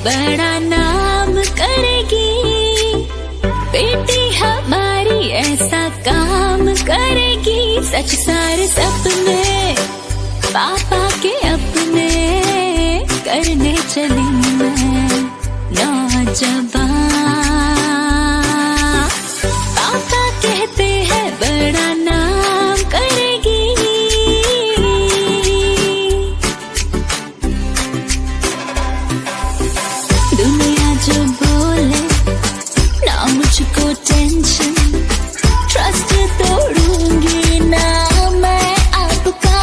बड़ा नाम करेगी, बेटी हमारी ऐसा काम करेगी। सच सारे सपने पापा के अपने करने चली मैं नौजवान। पापा कहते हैं बड़ा नाम करेगी। दुनिया जो बोले ना मुझको टेंशन, ट्रस्ट तोड़ूंगी ना मैं आपका।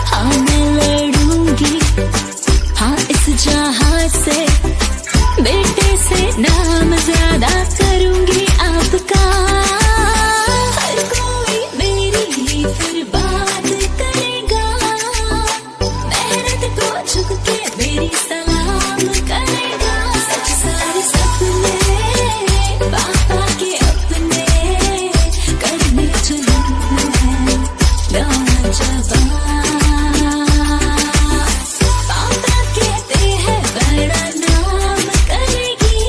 हाँ मैं लड़ूंगी, हाँ इस जहां से, बेटे से नाम ज्यादा करूंगी आपका। हर कोई मेरी ही फिर बात करेगा, मेहनत को झुक के मेरी सलाम करेगा। सच सारे सपने पापा के अपने करने चली मैं नौजवान। पापा कहते हैं बड़ा नाम करेगी।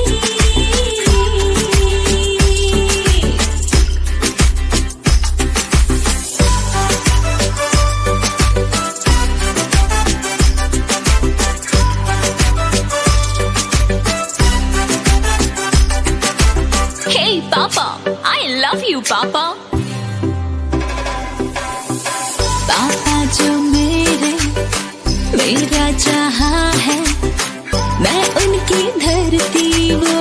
Hey Papa, I love you Papa. पापा जो मेरा जहां है, मैं उनकी धरती वो